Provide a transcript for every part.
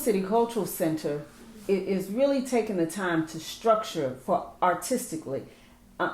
City Cultural Center is really taking the time to structure for artistically,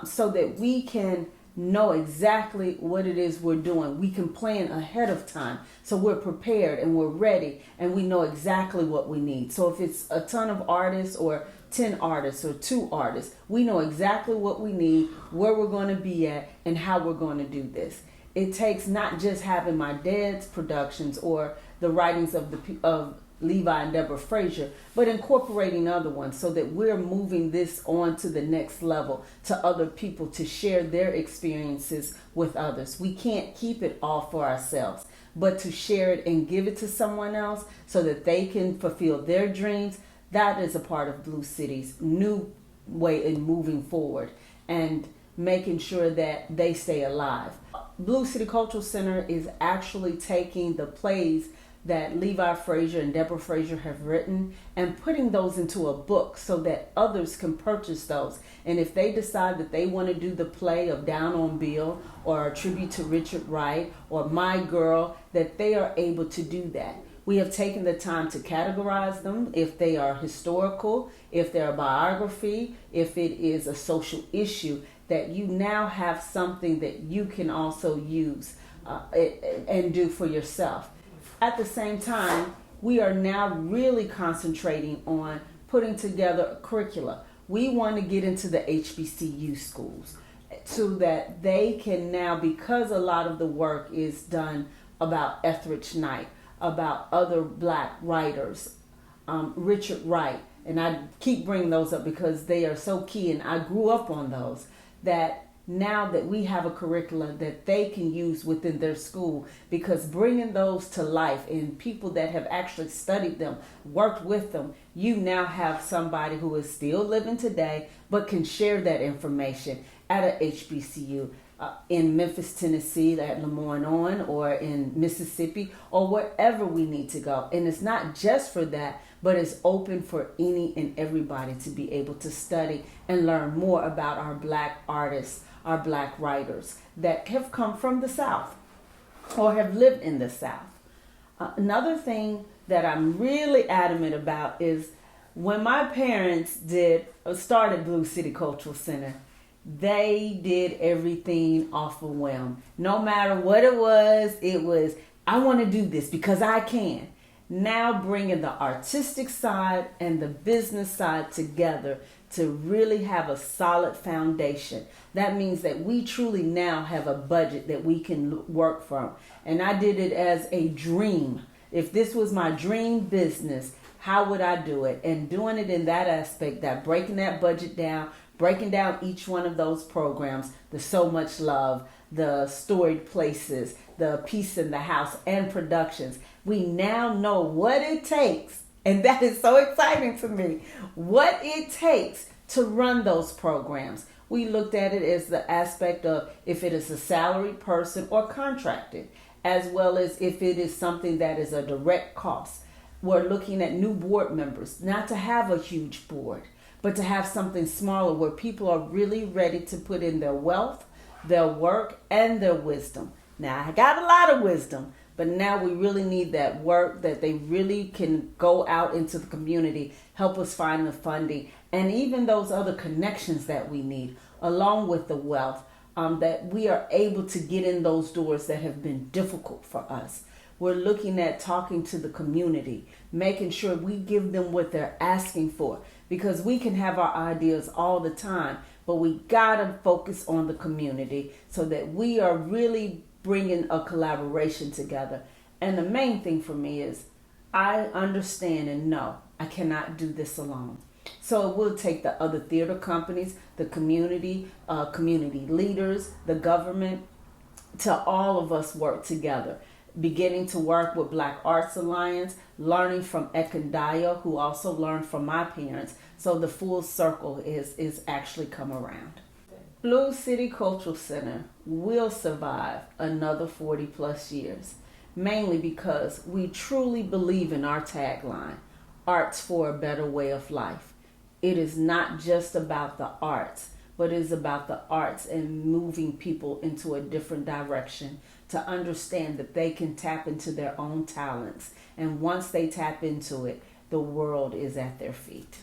so that we can know exactly what it is we're doing. We can plan ahead of time, so we're prepared and we're ready and we know exactly what we need. So if it's a ton of artists or 10 artists or 2 artists, we know exactly what we need, where we're going to be at, and how we're going to do this. It takes not just having my dad's productions or the writings of Levi and Deborah Frazier, but incorporating other ones so that we're moving this on to the next level, to other people to share their experiences with others. We can't keep it all for ourselves, but to share it and give it to someone else so that they can fulfill their dreams. That is a part of Blue City's new way in moving forward and making sure that they stay alive. Blue City Cultural Center is actually taking the plays that Levi Frazier and Deborah Frazier have written and putting those into a book so that others can purchase those. And if they decide that they want to do the play of Down on Bill or a tribute to Richard Wright or My Girl, that they are able to do that. We have taken the time to categorize them, if they are historical, if they're a biography, if it is a social issue, that you now have something that you can also use and do for yourself. At the same time, we are now really concentrating on putting together a curricula. We want to get into the HBCU schools so that they can now, because a lot of the work is done about Etheridge Knight, about other Black writers, Richard Wright, and I keep bringing those up because they are so key and I grew up on those, that now that we have a curriculum that they can use within their school, because bringing those to life and people that have actually studied them, worked with them, you now have somebody who is still living today but can share that information at a HBCU in Memphis, Tennessee, at LeMoyne or in Mississippi or wherever we need to go. And it's not just for that, but it's open for any and everybody to be able to study and learn more about our Black artists, our Black writers that have come from the South or have lived in the South. Another thing that I'm really adamant about is when my parents started Blue City Cultural Center, they did everything off a whim. No matter what it was, I want to do this because I can. Now bringing the artistic side and the business side together to really have a solid foundation. That means that we truly now have a budget that we can work from. And I did it as a dream. If this was my dream business, how would I do it? And doing it in that aspect, that breaking that budget down, breaking down each one of those programs, the So Much Love, the Storied Places, the Peace in the House, and productions. We now know what it takes, and that is so exciting to me, what it takes to run those programs. We looked at it as the aspect of if it is a salaried person or contracted, as well as if it is something that is a direct cost. We're looking at new board members, not to have a huge board, but to have something smaller where people are really ready to put in their wealth, their work, and their wisdom. Now, I got a lot of wisdom, but now we really need that work that they really can go out into the community, help us find the funding, and even those other connections that we need, along with the wealth, that we are able to get in those doors that have been difficult for us. We're looking at talking to the community, making sure we give them what they're asking for, because we can have our ideas all the time, but we gotta focus on the community so that we are really bringing a collaboration together. And the main thing for me is I understand and know I cannot do this alone. So it will take the other theater companies, the community, community leaders, the government, to all of us work together. Beginning to work with Black Arts Alliance, learning from Ekandaya, who also learned from my parents. So the full circle is actually come around. Blue City Cultural Center will survive another 40 plus years, mainly because we truly believe in our tagline, arts for a better way of life. It is not just about the arts, but it is about the arts and moving people into a different direction to understand that they can tap into their own talents. And once they tap into it, the world is at their feet.